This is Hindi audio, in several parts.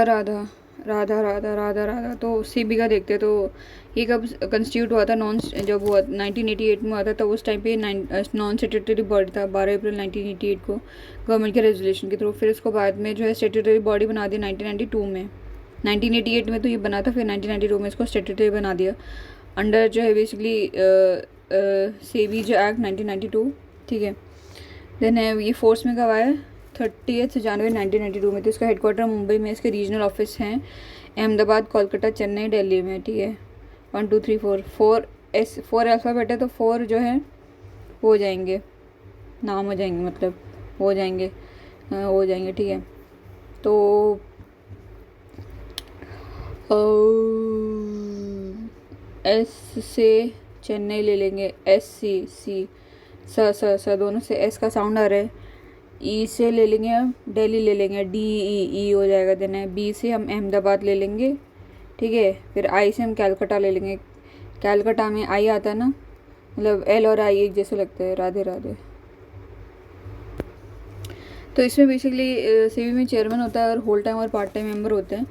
राधा राधा राधा राधा राधा। तो सीबी का देखते हैं। तो ये कब कंस्टिट्यूट हुआ था? जब हुआ 1988 में हुआ था, तो उस टाइम पे नॉन स्टेटरी बॉडी था 12 अप्रैल 1988 को, गवर्नमेंट के रेजोल्यूशन के थ्रू। फिर उसको बाद में जो है स्टेटरी बॉडी बना दी 1992 में। 1988 में तो ये बना था, फिर 1992 में इसको स्टेटरी बना दिया अंडर जो है बेसिकली सेबी जो एक्ट 1992। ठीक है। देन है ये फोर्स में कब आया? 30 जनवरी 1992 में। तो इसका हेडक्वार्टर मुंबई में, इसके रीजनल ऑफिस हैं अहमदाबाद, कोलकाता, चेन्नई, दिल्ली में। ठीक है। 1 2 3 4 4 अल्फ़ाबेट है, तो 4 जो है हो जाएंगे, नाम हो जाएंगे, मतलब हो जाएंगे, हो जाएंगे। ठीक है। तो एस से चेन्नई ले लेंगे, एस सी स दोनों से एस का साउंड आ रहा है। ई से ले लेंगे हम दिल्ली, ले लेंगे डी ई हो जाएगा। देना है बी से हम अहमदाबाद ले लेंगे। ठीक है। फिर आई से हम कैलकाटा ले लेंगे। कैलकाटा में आई आता है ना, मतलब एल और आई एक जैसे लगते हैं। राधे राधे। तो इसमें बेसिकली सीबी में चेयरमैन होता है और होल टाइम और पार्ट टाइम मेंबर होते हैं।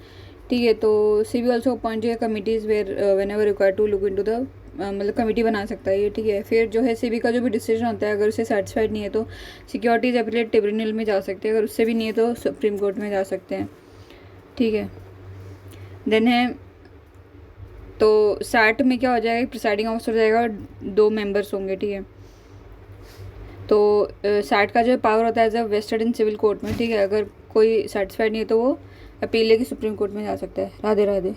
ठीक है। तो SEBI also appoint committees where whenever required to look into the, मतलब कमेटी बना सकता है ये। ठीक है। फिर जो है सीबी का जो भी डिसीजन होता है, अगर उससे सेटिस्फाइड नहीं है तो सिक्योरिटीज अपीलेट ट्रिब्यूनल में जा सकते हैं, अगर उससे भी नहीं है तो सुप्रीम कोर्ट में जा सकते हैं। ठीक है। देन है तो सैट में क्या हो जाएगा, प्रिसाइडिंग ऑफिसर हो जाएगा, 2 मेंबर्स होंगे। ठीक है। तो सैट का जो पावर होता है as a vested in civil court में। ठीक है। अगर कोई सेटिस्फाइड नहीं है तो वो अपील लेके सुप्रीम कोर्ट में जा सकता है। राधे राधे।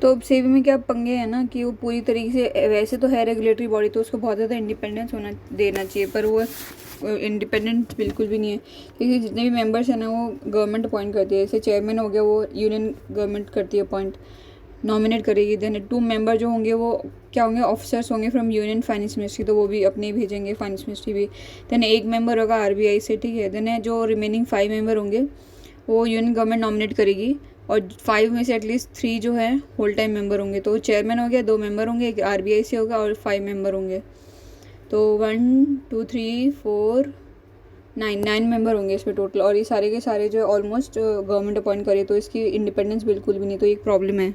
तो अब सीबी में क्या पंगे हैं ना कि वो पूरी तरीके से, वैसे तो है रेगुलेटरी बॉडी, तो उसको बहुत ज़्यादा इंडिपेंडेंस होना देना चाहिए, पर वो इंडिपेंडेंट बिल्कुल भी नहीं है, क्योंकि जितने भी मेंबर्स हैं ना वो गवर्नमेंट अपॉइंट करती है। जैसे चेयरमैन हो गया वो यूनियन गवर्नमेंट करती है अपॉइंट, नॉमिनेट करेगी। देन 2 मेंबर जो होंगे वो क्या होंगे, ऑफिसर्स होंगे फ्रॉम यूनियन फाइनेंस मिनिस्ट्री, तो वो भी अपने भेजेंगे फाइनेंस मिनिस्ट्री भी। देन 1 मेंबर होगा आरबीआई से। ठीक है। देन जो रिमेनिंग 5 मेंबर होंगे वो यूनियन गवर्नमेंट नॉमिनेट करेगी, और 5 में से एटलीस्ट 3 जो है होल टाइम मेंबर होंगे। तो चेयरमैन हो गया, 2 मेंबर होंगे, एक आरबीआई से होगा और 5 मेंबर होंगे। तो 1 2 3 4 9 मेंबर होंगे इसमें टोटल, और ये सारे के सारे जो है ऑलमोस्ट गवर्नमेंट अपॉइंट करे, तो इसकी इंडिपेंडेंस बिल्कुल भी नहीं, तो एक प्रॉब्लम है।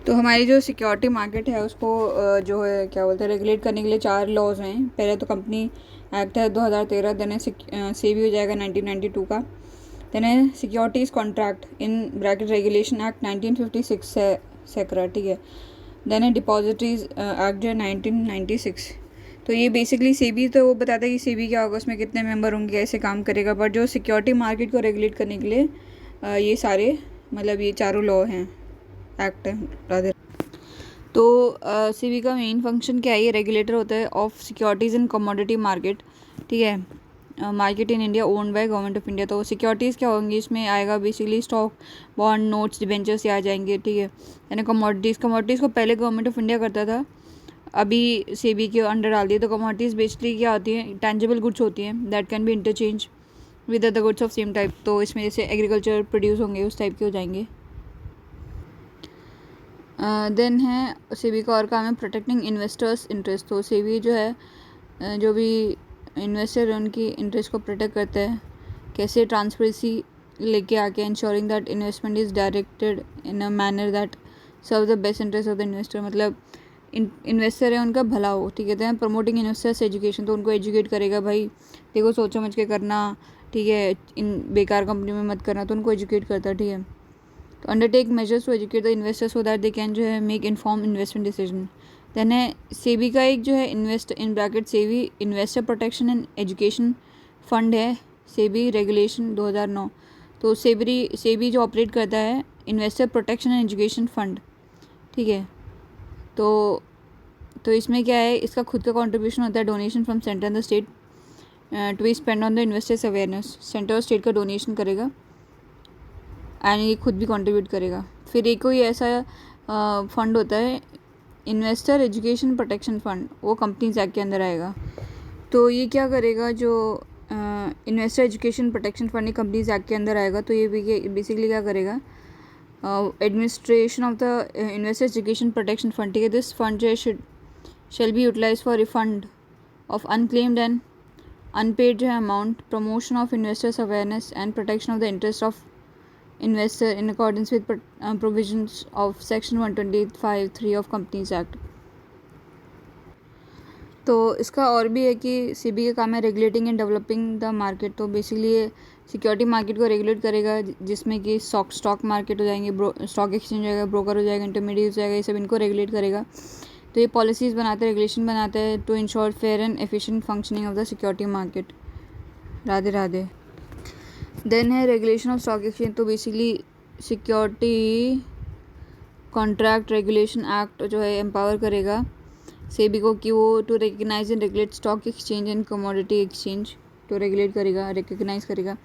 तो हमारी जो सिक्योरिटी मार्केट है उसको जो है क्या बोलते हैं, रेगुलेट करने के लिए 4 लॉज हैं। पहले तो कंपनी एक्ट है 2013, देन सेबी हो जाएगा 1992 का। देन है securities contract in bracket regulation act 1956 से सेक्रा। ठीक है। देन है डिपॉजिटरीज एक्ट जो है 1996। तो ये बेसिकली सेबी तो वो बताता है कि सेबी क्या होगा, उसमें कितने मेंबर होंगे, कैसे काम करेगा, बट जो सिक्योरिटी मार्केट को रेगुलेट करने के लिए ये सारे, मतलब ये चारों लॉ हैं, एक्ट है राधे। तो सीबी का मेन फंक्शन क्या है, ये रेगुलेटर होता है of securities in commodity market. ठीक है। Market in India owned by Government of India. तो सिक्योरिटीज़ क्या होंगी, इसमें आएगा basically stock, bond, notes, debentures आ जाएंगे। ठीक है। यानी कमोडिटीज़ को पहले गवर्नमेंट ऑफ इंडिया करता था, अभी सेबी के अंडर डाल दिए। तो कमोडिटीज़ बेसिकली क्या होती हैं, टेंजिबल गुड्स होती हैं that can be interchange with other goods of same type. तो इसमें जैसे एग्रीकल्चर प्रोड्यूस होंगे उस टाइप के हो जाएंगे। देन है सेबी का और काम है प्रोटेक्टिंग इन्वेस्टर्स इंटरेस्ट। तो सेबी जो है जो भी इन्वेस्टर है उनकी इंटरेस्ट को प्रोटेक्ट करता है, कैसे, ट्रांसपेरेंसी लेके आके, ensuring that investment is directed in a manner that serve the best interest of the investor. मतलब इन्वेस्टर है उनका भला हो। ठीक है। प्रमोटिंग इन्वेस्टर्स एजुकेशन, तो उनको एजुकेट करेगा, भाई देखो सोच समझ के करना। ठीक है। इन बेकार कंपनी में मत करना, तो उनको एजुकेट करता है। ठीक है। तो undertake measures to educate the investor so that they can जो है make inform investment decision. Then है सेबी का एक जो है invest in bracket SEBI investor protection and education fund है, सेबी रेगुलेशन 2009। तो सेबी जो ऑपरेट करता है investor protection and education fund. ठीक है। तो इसमें क्या है, इसका खुद का कंट्रीब्यूशन होता है, donation from center and the state to be spend on the investors awareness. Center और स्टेट का डोनेशन करेगा एंड ये खुद भी कंट्रीब्यूट करेगा। फिर एक कोई ऐसा फंड होता है इन्वेस्टर एजुकेशन प्रोटेक्शन फंड, वो कंपनीज एक्ट के अंदर आएगा। तो ये क्या करेगा, जो इन्वेस्टर एजुकेशन प्रोटेक्शन फंड ये कंपनीज एक्ट के अंदर आएगा, तो ये बेसिकली क्या करेगा, administration of the investor education protection fund. ठीक है। दिस फंड जो है shall be utilise for refund of unclaimed and unpaid जो है amount, promotion of investors awareness and protection of the interest of investor in accordance with provisions of section 125(3) of Companies Act. तो इसका और भी है कि सेबी का काम है regulating and developing the market. तो बेसिकली ये सिक्योरिटी मार्केट को रेगुलेट करेगा, जिसमें कि स्टॉक मार्केट हो जाएंगे, स्टॉक एक्सचेंज हो जाएगा, ब्रोकर हो जाएगा, इंटरमीडिएट हो जाएगा, ये सब इनको रेगुलेट करेगा. तो ये पॉलिसीज़ बनाते हैं, रेगुलेशन बनाते हैं to ensure fair and efficient functioning of the security market. Radhe Radhe. Then है रेगुलेशन ऑफ स्टॉक एक्सचेंज. तो basically security contract regulation act जो है एम्पावर करेगा सेबी को कि वो to recognise and regulate stock exchange and commodity exchange तो रेगुलेट करेगा, रिकग्नाइज करेगा.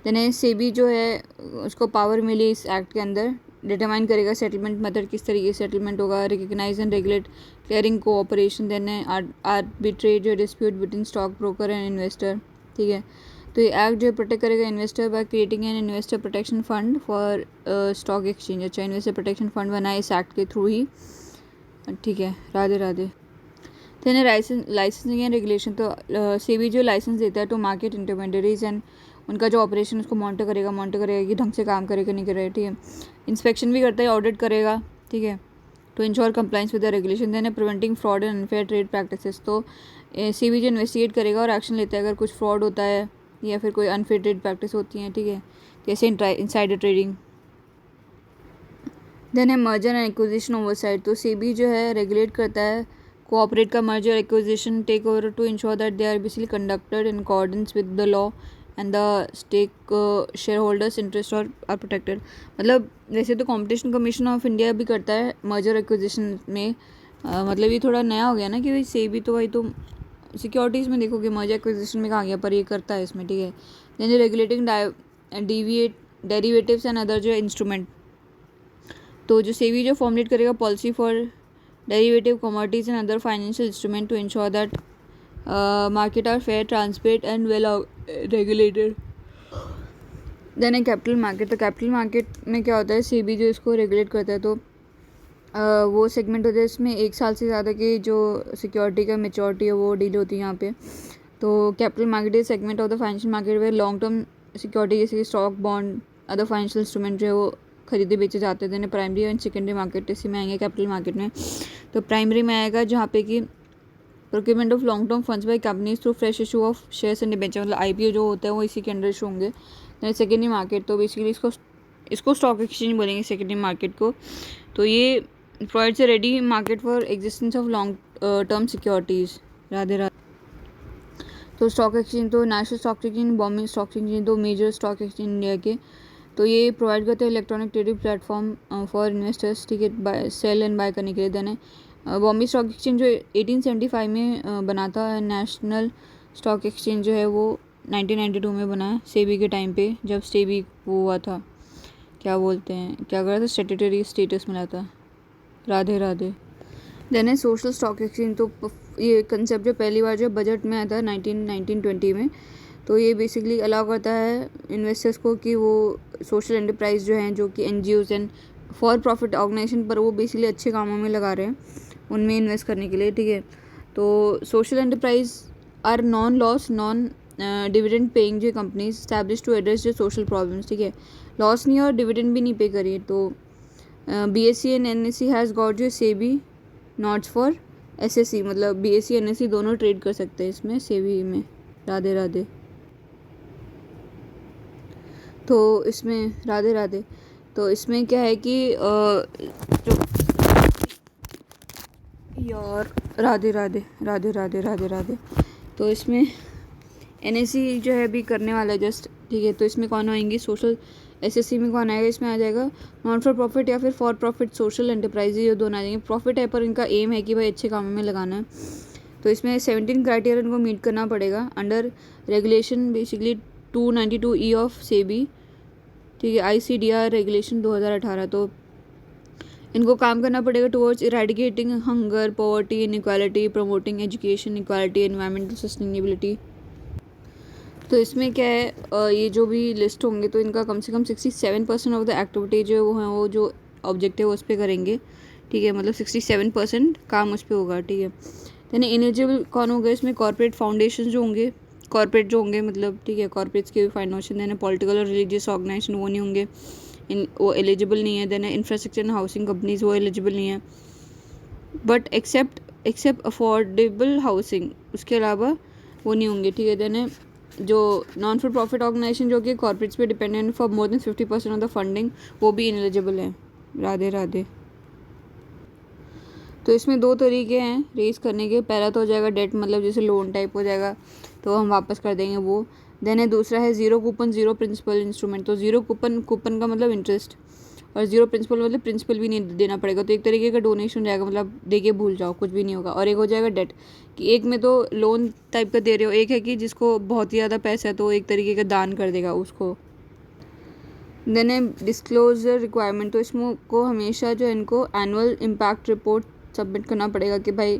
देन सेबी जो है उसको पावर मिली इस एक्ट के अंदर, डिटरमाइन करेगा सेटलमेंट मेथड, किस तरीके से सेटलमेंट होगा, recognise and regulate clearing cooperation. Then arbitrate जो dispute between stock broker and investor. ठीक है. तो ये एक्ट जो है प्रोटेक्ट करेगा investor by creating an investor protection fund for stock exchange. अच्छा, इन्वेस्टर प्रोटेक्शन फंड बनाए इस एक्ट के थ्रू ही. ठीक है. Radhe Radhe. Then licensing and regulation. तो सेबी जो लाइसेंस देता है टू मार्केट इंटरमीडियरीज एंड उनका जो ऑपरेशन उसको मॉनिटर करेगा कि ढंग से काम करेगा नहीं करेगा. ठीक है. इंस्पेक्शन भी करता है, ऑडिट करेगा. ठीक है. To ensure compliance with the regulation. Then preventing fraud and unfair trade practices. तो सेबी जो इन्वेस्टिगेट करेगा और एक्शन लेता है अगर कुछ फ्रॉड होता है या फिर कोई अनफेयर ट्रेड प्रैक्टिस होती हैं. ठीक है. जैसे इनसाइडर ट्रेडिंग. देन है मर्जर एंड एक्विजिशन ओवरसाइट. तो सेबी जो है रेगुलेट करता है कोऑपरेट का merger acquisition take over to ensure that they are basically conducted in accordance with the law and the stake shareholders interest are protected. मतलब वैसे तो कॉम्पिटिशन कमीशन ऑफ इंडिया भी करता है मर्जर एक्विजिशन में. मतलब ये थोड़ा नया हो गया ना कि भाई सेबी तो भाई तो सिक्योरिटीज़ में देखोगे मर्जर एक्विजिशन में कहाँ गया, पर ये करता है इसमें. ठीक है. Then regulating derivatives and other जो इंस्ट्रूमेंट. तो जो सेबी जो फॉर्मुलेट करेगा policy for derivative commodities and other financial instrument to ensure that market are fair, transparent and well regulated. Then है कैपिटल मार्केट. तो कैपिटल मार्केट में क्या होता है, सेबी जो इसको रेगुलेट करता है तो वो सेगमेंट होता है इसमें 1 साल से ज़्यादा की जो सिक्योरिटी का मेच्योरिटी है वो डील होती है यहाँ पे. तो capital market is segment of the financial market way long term security जैसे stock, bond, other financial instrument जो है वो खरीदे बेचे जाते थे. प्राइमरी एंड सेकेंडरी मार्केट इसी में आएंगे कैपिटल मार्केट में. तो प्राइमरी में आएगा जहाँ पे कि procurement of long term funds by companies through fresh issue of shares and debenture. मतलब आईपीओ जो होता है वो इसी के अंडर इशू होंगे. सेकेंडरी मार्केट तो बेसिकली इसको स्टॉक एक्सचेंज बोलेंगे सेकेंडरी मार्केट को. तो ये provides a ready market for existence of long term securities. Radhe Radhe. तो स्टॉक एक्सचेंज तो national stock exchange, Bombay stock exchange, दो मेजर स्टॉक एक्सचेंज इंडिया के. तो ये प्रोवाइड करते हैं electronic trading platform for investors. ठीक है. बाय सेल एंड बाय करने के लिए. देन बॉम्बे स्टॉक एक्सचेंज जो 1875 में बना था. नेशनल स्टॉक एक्सचेंज जो है वो 1992 में बना है सेबी के टाइम पे, जब सेबी वो हुआ था क्या बोलते हैं, क्या करा था, स्टेट्यूटरी स्टेटस मिला था. राधे राधे. देन है सोशल स्टॉक एक्सचेंज. तो ये कंसेप्ट जो पहली बार जो बजट में आया था 1920 में. तो ये बेसिकली अलाउ करता है इन्वेस्टर्स को कि वो सोशल एंटरप्राइज जो हैं, जो कि NGOs and for profit organisation पर वो बेसिकली अच्छे कामों में लगा रहे हैं, उनमें इन्वेस्ट करने के लिए. ठीक है. तो social enterprise are non loss non dividend paying जो कंपनीज स्टैब्लिश टू एड्रेस जो सोशल प्रॉब्लम्स. ठीक है. लॉस नहीं और डिविडेंड भी नहीं पे करिए. तो BSE and NSE has got जो सेबी नॉट्स फॉर SSE. मतलब BSE NSE दोनों ट्रेड कर सकते हैं इसमें सेबी में. राधे राधे. तो इसमें राधे राधे. तो इसमें क्या है कि जो यार राधे राधे राधे राधे राधे राधे. तो इसमें NSE जो है अभी करने वाला है जस्ट. ठीक है. तो इसमें कौन आएंगे, सोशल SSE में कौन आएगा, इसमें आ जाएगा नॉन फॉर प्रॉफिट या फिर फॉर प्रॉफिट सोशल एंटरप्राइज. ये दोनों आ जाएंगे. प्रॉफिट है पर इनका एम है कि भाई अच्छे कामों में लगाना है. तो इसमें 17 क्राइटेरिया इनको मीट करना पड़ेगा under regulation basically 292E of SEBI. ठीक है. ICDR regulation 2018. तो इनको काम करना पड़ेगा towards eradicating hunger, poverty, inequality, promoting education, equality, environmental sustainability. तो इसमें क्या है, ये जो भी लिस्ट होंगे तो इनका कम से कम 67% ऑफ द एक्टिविटी जो वो हैं वो जो ऑब्जेक्टिव उस पर करेंगे. ठीक है. मतलब 67% काम उस पर होगा. ठीक है. यानी एलिजिबल कौन होगा इसमें, कॉर्पोरेट फाउंडेशन जो होंगे, कॉर्पोरेट जो होंगे मतलब. ठीक है. कॉर्पोरेट्स के भी फाउंडेशन. देने पॉलिटिकल और रिलीजियस ऑर्गेनाइजेशन वो नहीं होंगे. वो एलिजिबल नहीं है। देन है इंफ्रास्ट्रक्चर एंड हाउसिंग कंपनीज, वो एलिजिबल नहीं है। बट एक्सेप्ट अफोर्डेबल हाउसिंग, उसके अलावा वो नहीं होंगे, ठीक है। देन है जो नॉन फॉर प्रॉफिट ऑर्गेनाइजेशन जो कि कॉर्पोरेट्स पे dependent for more than 50% of the funding, वो भी इनएलिजिबल है। राधे राधे। तो इसमें दो तरीके हैं रेज करने के। पहला तो हो जाएगा डेट, मतलब जैसे लोन टाइप हो जाएगा तो हम वापस कर देंगे वो। देन है दूसरा है zero coupon zero principal instrument. तो जीरो कूपन का मतलब इंटरेस्ट, और जीरो प्रिंसिपल मतलब प्रिंसिपल भी नहीं देना पड़ेगा। तो एक तरीके का डोनेशन हो जाएगा, मतलब दे के भूल जाओ, कुछ भी नहीं होगा। और एक हो जाएगा डेट, कि एक में तो लोन टाइप का दे रहे हो, एक है कि जिसको बहुत ही ज़्यादा पैसा है तो एक तरीके का दान कर देगा उसको। देन है डिस्क्लोजर रिक्वायरमेंट। तो इसमें को हमेशा जो है इनको एनुअल इम्पैक्ट रिपोर्ट सबमिट करना पड़ेगा कि भाई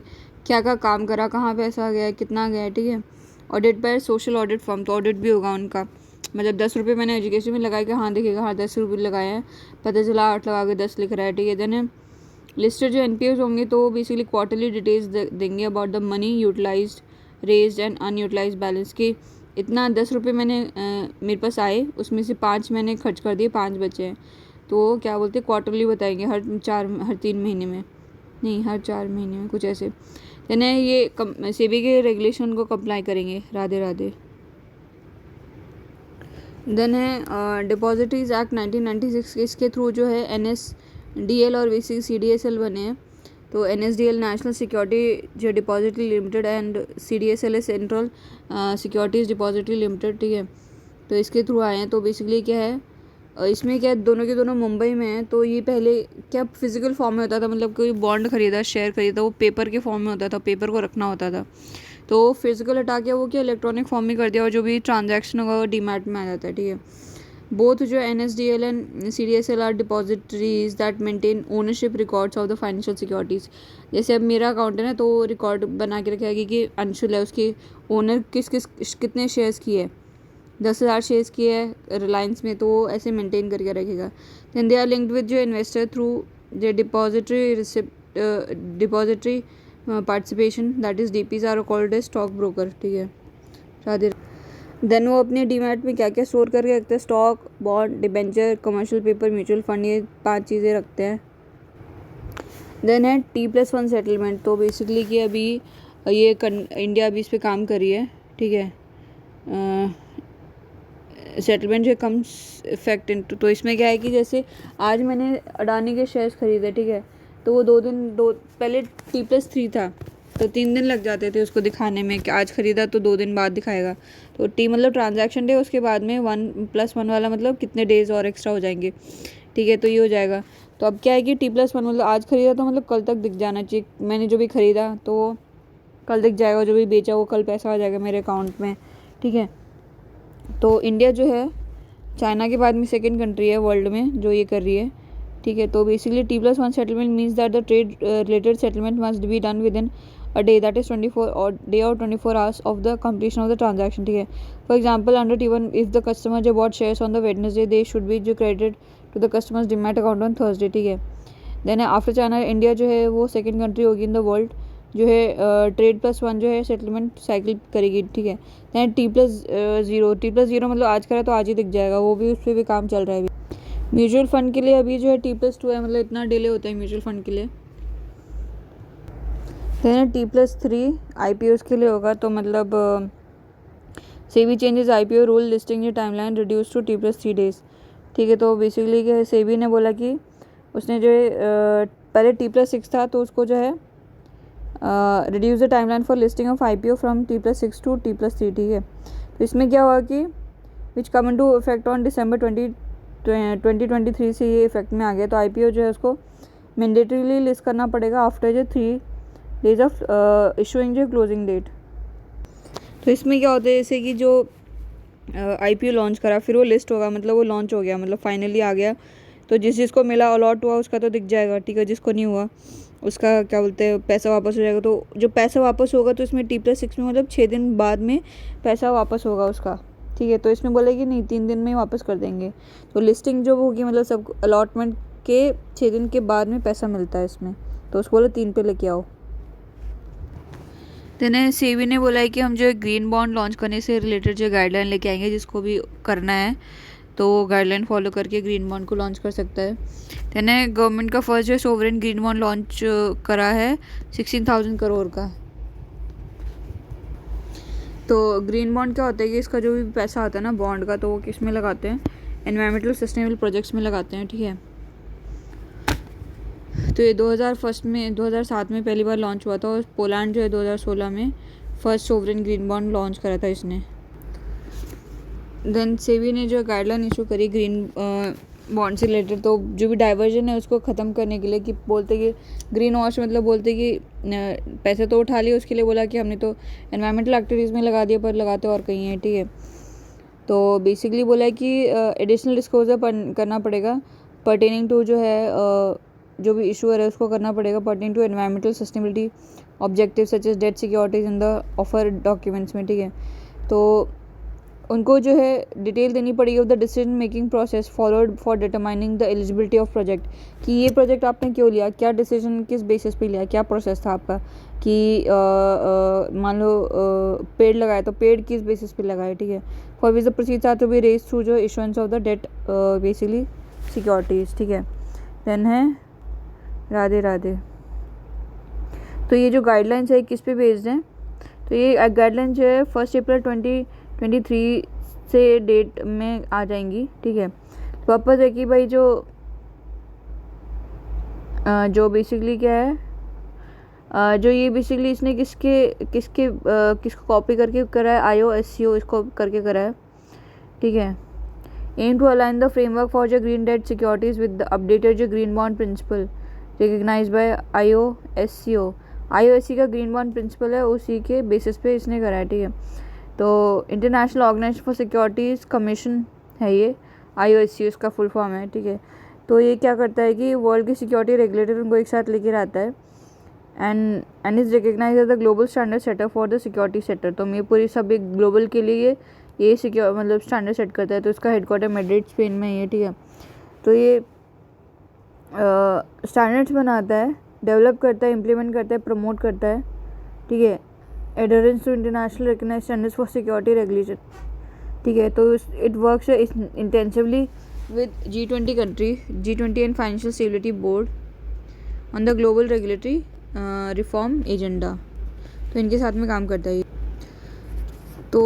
क्या क्या काम करा, कहाँ पैसा गया है, कितना गया है, ठीक है। Audit by social audit firm, तो ऑडिट भी होगा उनका। मतलब 10 रुपये मैंने एजुकेशन में लगाया कि हाँ देखिएगा, हाँ 10 रुपये लगाए हैं, पता चला 8 लगा के 10 लिख रहा है, ठीक है। देन लिस्टेड जो एनपीओज होंगे तो बेसिकली क्वार्टरली डिटेल्स देंगे about the money utilized, raised and unutilized balance, की इतना 10 रुपये मैंने मेरे पास आए, उसमें से 5 मैंने खर्च कर दिए, 5 बचे हैं। तो क्या बोलते हैं, क्वार्टरली बताएंगे, हर 3 महीने में, नहीं हर 4 महीने में, कुछ ऐसे। देन ये सेबी के रेगुलेशन को कंप्लाई करेंगे। राधे राधे। देन है डिपॉजिटरीज एक्ट 1996, इसके थ्रू जो है NSDL और CDSL बने हैं। तो NSDL नेशनल सिक्योरिटी जो डिपॉजिटरी लिमिटेड एंड CDSL है सेंट्रल सिक्योरिटीज़ डिपॉजिटरी लिमिटेड, ठीक है। तो इसके थ्रू आए हैं। तो बेसिकली क्या है, इसमें क्या दोनों के दोनों मुंबई में हैं। तो ये पहले क्या फिजिकल फॉर्म में होता था, मतलब कोई बॉन्ड खरीदा, शेयर खरीदा, वो पेपर के फॉर्म में होता था, पेपर को रखना होता था। तो फिजिकल हटा के वो क्या इलेक्ट्रॉनिक फॉर्म में कर दिया, और जो भी ट्रांजैक्शन होगा वो डीमैट में आ जाता है, ठीक है। बोथ जो NSDL and CDSL are depositories that maintain ownership records of the financial securities. जैसे अब मेरा अकाउंट है ना, तो रिकॉर्ड बना के रखेगा कि अंशुल है, उसकी ओनर कितने शेयर्स की है, 10,000 शेयर्स की है रिलायंस में, तो वो ऐसे मेंटेन करके रखेगा। Then they are linked with जो investor through the depository participation, that is DPs are called a stock broker, ठीक है। राधे। देन वो अपने डीमैट में क्या क्या स्टोर करके रखते हैं, stock, bond, debenture, commercial paper, mutual fund, ये 5 चीज़ें रखते हैं। देन है T+1 सेटलमेंट। तो बेसिकली कि अभी ये इंडिया अभी इस पर काम कर रही है, ठीक है। सेटलमेंट जो कम्स इफेक्ट। तो इसमें क्या है कि जैसे आज मैंने अडानी के शेयर्स खरीदे, ठीक है, तो वो दो पहले T+3 था, तो 3 दिन लग जाते थे उसको दिखाने में कि आज ख़रीदा, तो 2 दिन बाद दिखाएगा। तो T मतलब ट्रांजैक्शन डे, उसके बाद में 1+1 वाला मतलब कितने डेज़ और एक्स्ट्रा हो जाएंगे, ठीक है। तो ये हो जाएगा। तो अब क्या है कि T+1 मतलब आज ख़रीदा तो मतलब कल तक दिख जाना चाहिए, मैंने जो भी ख़रीदा तो कल दिख जाएगा, जो भी बेचा वो कल पैसा आ जाएगा मेरे अकाउंट में, ठीक है। तो इंडिया जो है चाइना के बाद में सेकेंड कंट्री है वर्ल्ड में जो ये कर रही है, ठीक है। तो basically T+1 settlement means that the trade related settlement must be done with in a day, that is 24 or day or 24 hours of the completion of the transaction, ठीक है। For example, under T1, if the customer जो bought shares on the Wednesday, they should be जो credited to the customer's demat account on Thursday, ठीक है। Then after China, इंडिया जो है वो सेकेंड कंट्री होगी इन द वर्ल्ड जो है T+1 जो है सेटलमेंट साइकिल करेगी, ठीक है। दैन T+0 मतलब आज करा तो आज ही दिख जाएगा, वो भी उस पर भी काम चल रहा है अभी। म्यूचुअल फंड के लिए अभी जो है T+2 है, मतलब इतना डिले होता है म्यूचुअल फंड के लिए। देन T+3 IPOs के लिए होगा, तो मतलब SEBI changes IPO rule listing जो timeline reduce to T+3 days, ठीक है। तो बेसिकली क्या सेबी ने बोला कि उसने जो है पहले T+6 था, तो उसको जो है reduce the timeline for listing of IPO from T+6 to T+3, ठीक है। तो इसमें क्या हुआ कि which come into effect on December 2023 से ये इफेक्ट में आ गया। तो IPO जो है उसको मैंडेटरीली लिस्ट करना पड़ेगा आफ्टर जो 3 डेज ऑफ इशूइंग जो क्लोजिंग डेट। तो इसमें क्या होता है, जैसे कि जो IPO लॉन्च करा फिर वो लिस्ट होगा, मतलब वो लॉन्च हो गया, मतलब फाइनली आ गया, तो जिसको मिला अलॉट हुआ उसका तो दिख जाएगा, ठीक है। जिसको नहीं हुआ उसका क्या बोलते हैं पैसा वापस हो जाएगा। तो जो पैसा वापस होगा तो इसमें T+6 में मतलब 6 दिन बाद में पैसा वापस होगा उसका, ठीक है। तो इसमें बोलेगी नहीं 3 दिन में ही वापस कर देंगे। तो लिस्टिंग जो होगी मतलब सब अलॉटमेंट के 6 दिन के बाद में पैसा मिलता है इसमें, तो उसको बोले 3 पे लेके आओ। देन सेबी ने बोला है कि हम जो ग्रीन बॉन्ड लॉन्च करने से रिलेटेड जो गाइडलाइन लेके आएंगे जिसको भी करना है, तो वो गाइडलाइन फॉलो करके ग्रीन बॉन्ड को लॉन्च कर सकता है। यानी गवर्नमेंट का फर्स्ट जो सोवरेन ग्रीन बॉन्ड लॉन्च करा है 16,000 करोड़ का। तो ग्रीन बॉन्ड क्या होता है कि इसका जो भी पैसा आता है ना बॉन्ड का, तो वो किस में लगाते हैं, एनवायरमेंटल सस्टेनेबल प्रोजेक्ट्स में लगाते हैं, ठीक है। तो ये 2007 में पहली बार लॉन्च हुआ था, और पोलैंड जो है 2016 में first sovereign green bond launch करा था इसने। देन सेबी ने जो गाइडलाइन इशू करी ग्रीन बॉन्ड से रिलेटेड, तो जो भी डाइवर्जन है उसको ख़त्म करने के लिए, कि बोलते कि ग्रीन वॉश मतलब बोलते कि पैसे तो उठा लिए, उसके लिए बोला कि हमने तो एनवायरमेंटल एक्टिविटीज़ में लगा दिया पर लगाते और कहीं है, ठीक है। तो बेसिकली बोला है कि एडिशनल डिस्क्लोजर करना पड़ेगा पर्टेनिंग टू जो है जो भी इशू है उसको करना पड़ेगा pertaining to environmental sustainability objective such as debt securities in the offer documents में, ठीक है। तो उनको जो है डिटेल देनी पड़ेगी of the decision making process followed for determining the eligibility of project, कि ये प्रोजेक्ट आपने क्यों लिया, क्या डिसीजन किस बेसिस पे लिया, क्या प्रोसेस था आपका, कि मान लो पेड़ लगाए तो पेड़ किस बेसिस पे लगाए, ठीक है। For which the proceeds are to be raise through जो issuance of the debt basically securities, ठीक है। देन है राधे राधे। तो ये जो गाइडलाइंस है किस पे बेस्ड हैं, तो ये गाइडलाइन जो है 1 अप्रैल 2023 से डेट में आ जाएंगी, ठीक है। पर्पज़ है कि भाई जो बेसिकली क्या है, जो ये बेसिकली इसने किसको कॉपी करके करा है, IOSCO इसको करके करा है, ठीक है। Aim to align the framework for जो green debt securities with the updated जो green bond principle recognise by IOSCO का ग्रीन बॉन्ड प्रिंसिपल है, उसी के बेसिस पे इसने करा है, ठीक है। तो international organization for securities commission है ये, IOSCO इसका फुल फॉर्म है, ठीक है। तो ये क्या करता है कि वर्ल्ड की सिक्योरिटी रेगुलेटर उनको एक साथ लेकर आता है and is recognize as the global standard setter for the security sector. तो ये पूरी सब एक ग्लोबल के लिए ये सिक्योर मतलब स्टैंडर्ड सेट करता है। तो इसका हेडक्वार्टर मैड्रिड स्पेन में है, ठीक है। तो ये स्टैंडर्ड्स बनाता है, डेवलप करता है, इम्प्लीमेंट करता है, प्रमोट करता है, ठीक है। Adherence to international recognised standards for security regulation, ठीक है। तो it works intensively with G20 country, G20 and financial stability board on the global regulatory reform agenda. तो इनके साथ में काम करता है। तो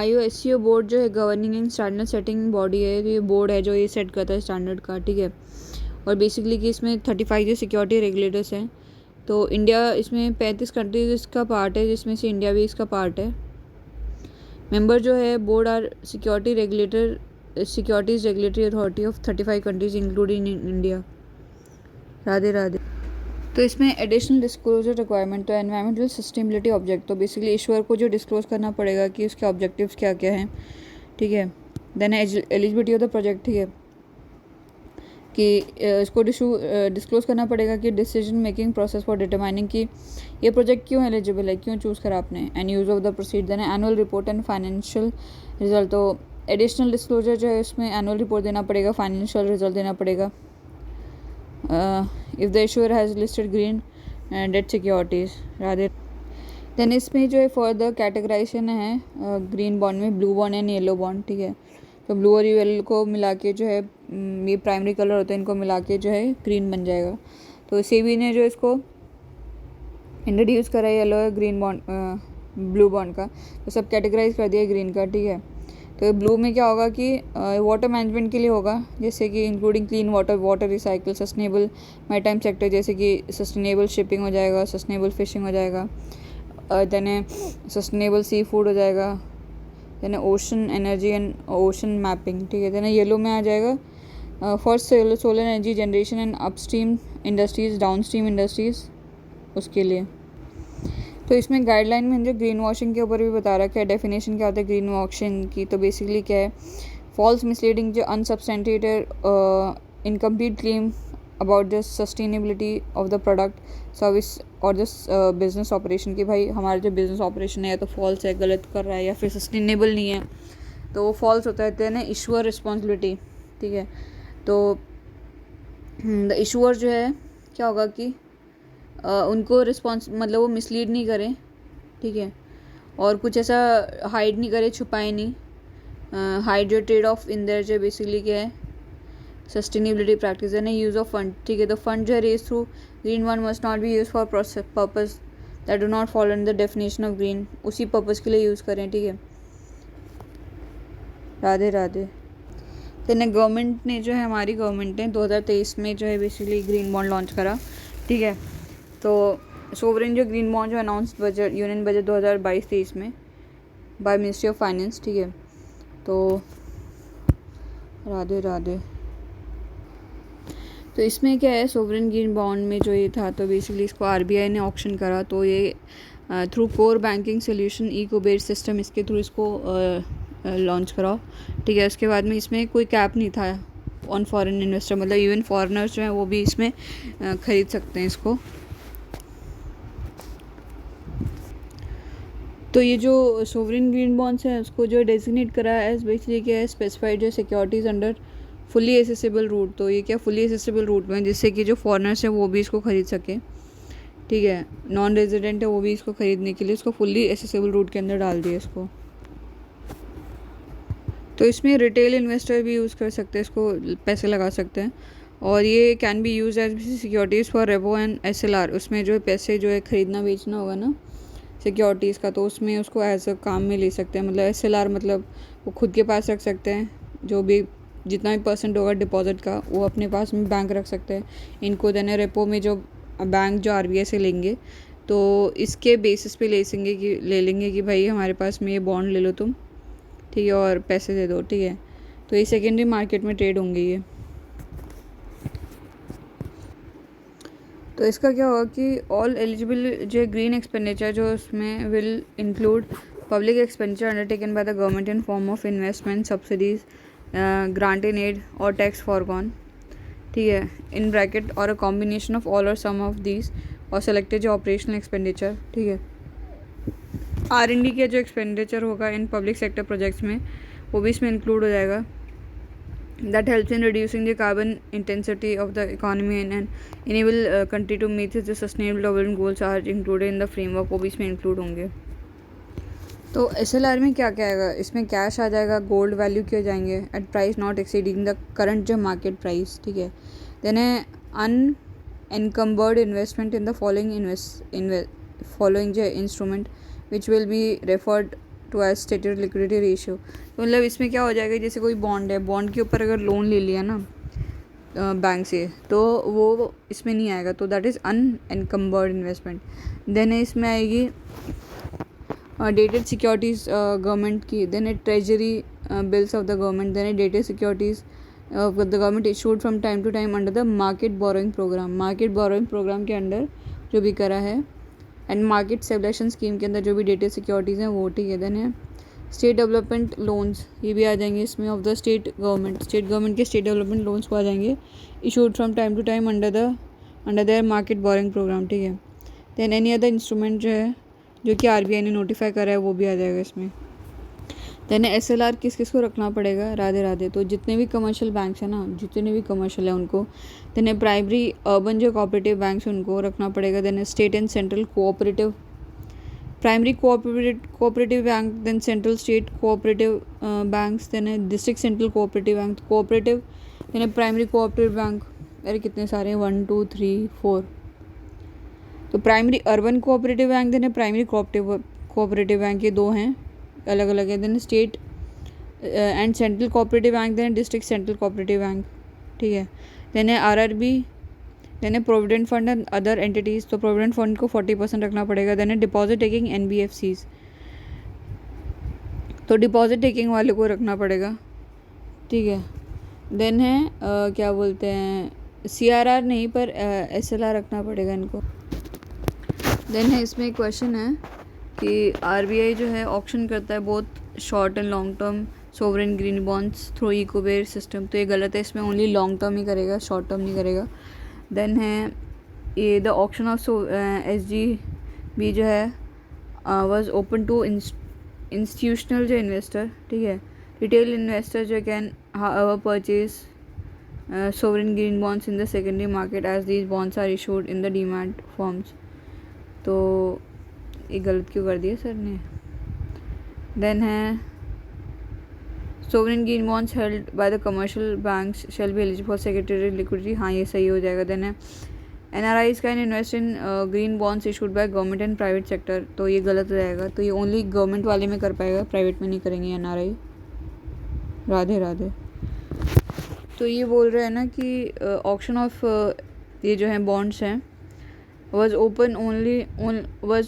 IOSCO बोर्ड जो है governing and standard setting body है, तो ये बोर्ड है जो ये सेट करता है स्टैंडर्ड का, ठीक है। और बेसिकली कि इसमें 35 जो सिक्योरिटी रेगुलेटर्स हैं, तो इंडिया इसमें 35 कंट्रीज इसका पार्ट है, जिसमें से इंडिया भी इसका पार्ट है। मेंबर जो है board are securities regulatory authority of 35 countries including India. Radhe Radhe. तो इसमें एडिशनल डिस्क्लोजर रिक्वायरमेंट, तो एनवायरमेंटल सस्टेनेबिलिटी ऑब्जेक्ट, तो बेसिकली ईश्वर को जो डिस्क्लोज करना पड़ेगा कि उसके ऑब्जेक्टिव्स क्या क्या हैं, ठीक है। Then eligibility of the project, ठीक है, कि इसको डिस्क्लोज करना पड़ेगा कि decision making process for determining कि ये प्रोजेक्ट क्यों एलिजिबल है, क्यों चूज़ करा आपने, and use of the proceed. Then annual report and financial result, तो एडिशनल डिस्क्लोजर जो है उसमें एनुअल रिपोर्ट देना पड़ेगा, फाइनेंशियल रिजल्ट देना पड़ेगा। If the issuer has listed green debt securities Radhe. Then इसमें जो है फर्दर कैटेगराइजेशन है ग्रीन बॉन्ड में, blue bond and yellow bond, ठीक है। तो ब्लू और येलो को मिला के जो है ये प्राइमरी कलर होते हैं, इनको मिला के जो है ग्रीन बन जाएगा। तो सेबी ने जो इसको इंट्रोड्यूस करा है येलो और ग्रीन बॉन्ड ब्लू बॉन्ड का, तो सब कैटेगराइज कर दिया ग्रीन का, ठीक है। तो ब्लू में क्या होगा कि वाटर मैनेजमेंट के लिए होगा, जैसे कि including clean water recycle, sustainable maritime sector, जैसे कि सस्टेनेबल शिपिंग हो जाएगा, सस्टेनेबल फिशिंग हो जाएगा, देन सस्टेनेबल सी फूड हो जाएगा, then ocean energy and ocean mapping, ठीक है। देन येलो में आ जाएगा for solar energy generation and upstream industries, downstream industries, उसके लिए। तो इसमें गाइडलाइन में जो ग्रीन वॉशिंग के ऊपर भी बता रखा है, डेफिनेशन क्या होता है ग्रीन वॉशिंग की। तो बेसिकली क्या है, फॉल्स मिसलीडिंग जो unsubstantiated incomplete claim about the sustainability of the product service और द बिजनेस ऑपरेशन, कि भाई हमारा जो बिजनेस ऑपरेशन है या तो फॉल्स है, गलत कर रहा है, या फिर सस्टेनेबल नहीं है, तो वो फॉल्स होता है ना इशूअर रिस्पॉन्सिबिलिटी, ठीक है। तो द इशूअर जो है क्या होगा कि उनको रिस्पॉन्स मतलब वो मिसलीड नहीं करें, ठीक है, और कुछ ऐसा हाइड नहीं करे, छुपाए नहीं, hydrate trade off in their जो बेसिकली क्या है, सस्टेनेबिलिटी प्रैक्टिस है ना, यूज़ ऑफ फंड, ठीक है। द फंड जो है raise through green bond must not be use for purpose that do not follow in the definition of green, उसी पर्पज़ के लिए यूज़ करें, ठीक है। राधे राधे। तो ना गवर्नमेंट ने जो है, हमारी गवर्नमेंट ने 2023 में जो है बेसिकली ग्रीन बॉन्ड लॉन्च करा, ठीक है। तो सोवरेन जो ग्रीन बॉन्ड जो अनाउंस बजट, यूनियन बजट 2022-23 में बाय मिनिस्ट्री ऑफ फाइनेंस, ठीक है। तो राधे राधे। तो इसमें क्या है, सोवरेन ग्रीन बॉन्ड में जो ये था, तो बेसिकली इसको आरबीआई ने ऑक्शन करा, तो ये through core banking solution eco based system, इसके थ्रू इसको लॉन्च करा, ठीक है। उसके बाद में इसमें कोई कैप नहीं था ऑन फॉरेन इन्वेस्टर, मतलब इवन फॉरेनर्स जो हैं वो भी इसमें ख़रीद सकते हैं इसको। तो ये जो सोवरेन ग्रीन बॉन्ड्स हैं उसको जो डेजिग्नेट करा है एज बेसिकली क्या है, स्पेसिफाइड जो securities under fully accessible route, तो ये क्या फुली एसेसिबल रूट में, जिससे कि जो फॉरेनर्स हैं वो भी इसको ख़रीद सके, ठीक है। नॉन रेजिडेंट है वो भी इसको ख़रीदने के लिए इसको फुली एसेसिबल रूट के अंदर डाल दिया इसको। तो इसमें रिटेल इन्वेस्टर भी यूज़ कर सकते हैं, इसको पैसे लगा सकते हैं, और ये can be use as securities for repo and SLR, उसमें जो है पैसे जो है ख़रीदना बेचना होगा ना सिक्योरिटीज़ का, तो उसमें उसको एज अ काम में ले सकते हैं। मतलब एसएलआर मतलब वो खुद के पास रख सकते हैं, जो भी जितना भी परसेंट होगा डिपॉजिट का वो अपने पास में बैंक रख सकते हैं। इनको देने रेपो में जो बैंक जो आरबीआई से लेंगे, तो इसके बेसिस पे ले लेंगे कि भाई हमारे पास में ये बॉन्ड ले लो तुम, ठीक है, और पैसे दे दो, ठीक है। तो ये सेकेंडरी मार्केट में ट्रेड होंगे ये। तो इसका क्या होगा कि ऑल एलिजिबल जो ग्रीन एक्सपेंडिचर जो उसमें will include public expenditure undertaken by the government in form of investment, subsidies, grant in aid और टैक्स फॉरगॉन, ठीक है, इन ब्रैकेट और अ कॉम्बिनेशन ऑफ ऑल और सम ऑफ दीज, और सेलेक्टेड जो ऑपरेशनल एक्सपेंडिचर, ठीक है। R&D का जो एक्सपेंडिचर होगा इन पब्लिक सेक्टर प्रोजेक्ट्स में वो भी इसमें इंक्लूड हो जाएगा। That helps in reducing the carbon intensity of the economy and enable country to meet the sustainable development goals are included in the framework, वो भी इसमें इंक्लूड होंगे। तो SLR में क्या क्या आएगा, इसमें कैश आ जाएगा, गोल्ड वैल्यू के जाएंगे at price not exceeding the current जो मार्केट प्राइस, ठीक है। देन है unencumbered investment in the following जो instrument which will be referred to as stated liquidity ratio. तो मतलब इसमें क्या हो जाएगा, जैसे कोई बॉन्ड है, बॉन्ड के ऊपर अगर लोन ले लिया ना बैंक से, तो वो इसमें नहीं आएगा, तो that is unencumbered investment. Then इसमें आएगी डेटेड सिक्योरिटीज़ गवर्नमेंट की, देन है treasury bills of the government, then है dated securities the government issued from time to time under the market borrowing programme, market borrowing programme के अंडर जो भी करा है, एंड मार्केट स्टेबलाइजेशन स्कीम के अंदर जो भी डेटेड सिक्योरिटीज़ हैं वो, ठीक है। देन है स्टेट डेवलपमेंट लोन्स, ये भी आ जाएंगे इसमें ऑफ द स्टेट गवर्नमेंट के स्टेट डेवलपमेंट लोन्स को आ जाएंगे, issued from time to time under their market borrowing program, ठीक है। देन एनी अदर इंस्ट्रूमेंट जो है जो कि आरबीआई ने नोटिफाई करा है वो भी आ जाएगा इसमें। देन SLR किस किस को रखना पड़ेगा, राधे राधे। तो जितने भी कमर्शियल बैंक्स हैं ना, जितने भी कमर्शियल है उनको, देन प्राइमरी अर्बन जो कोऑपरेटिव बैंक्स हैं उनको रखना पड़ेगा, then state and central cooperative, primary cooperative bank, then central state cooperative banks, then district central cooperative bank, cooperative, then primary cooperative bank, अरे कितने सारे हैं, 1 2 3 4। तो primary urban cooperative bank, then primary cooperative bank, ये दो हैं अलग अलग है। Then state and central cooperative bank, then district central cooperative bank, ठीक है। देन है RRB, देन है provident fund and other entities, तो प्रोविडेंट फंड को 40% रखना पड़ेगा। देन है डिपॉजिट टेकिंग NBFCs, तो डिपॉजिट टेकिंग वाले को रखना पड़ेगा, ठीक है। देन है क्या बोलते हैं, CRR नहीं पर SLR रखना पड़ेगा इनको। देन है इसमें क्वेश्चन है कि आरबीआई जो है ऑक्शन करता है बहुत short and long term sovereign green bonds through इकोबेर सिस्टम, तो ये गलत है, इसमें ओनली लॉन्ग टर्म ही करेगा, शॉर्ट टर्म नहीं करेगा। देन है ये द ऑक्शन ऑफ SGB जो है वाज ओपन टू इंस्टीट्यूशनल जो इन्वेस्टर, ठीक है। रिटेल इन्वेस्टर जो can however purchase sovereign green bonds in the secondary market as these bonds are issued in the demat forms, तो ये गलत क्यों कर दिया सर ने। देन है sovereign green bonds held by the commercial banks shall be eligible for secretary liquidity, हाँ ये सही हो जाएगा। देन है NRIs can invest in green bonds issued by government and private sector, तो ये गलत हो जाएगा, तो ये ओनली गवर्नमेंट वाले में कर पाएगा, प्राइवेट में नहीं करेंगे NRI। राधे राधे। तो ये बोल रहे हैं ना कि ऑक्शन ऑफ ये जो है बॉन्ड्स हैं was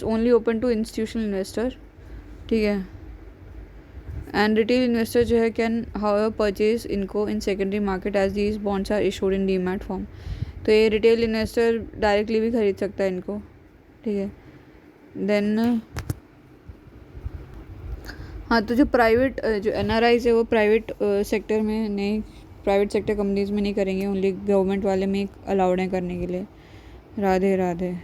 only open to institutional investor, ठीक है, एंड रिटेल इन्वेस्टर जो है कैन हाउएवर परचेज इनको in secondary market as these bonds are issued in demat form, तो ये रिटेल इन्वेस्टर डायरेक्टली भी खरीद सकता है इनको, ठीक है। देन हाँ, तो जो प्राइवेट जो NRIs है वो प्राइवेट सेक्टर में नहीं, प्राइवेट सेक्टर कंपनीज में नहीं करेंगे, ओनली गवर्नमेंट वाले में अलाउड है करने के लिए। राधे राधे।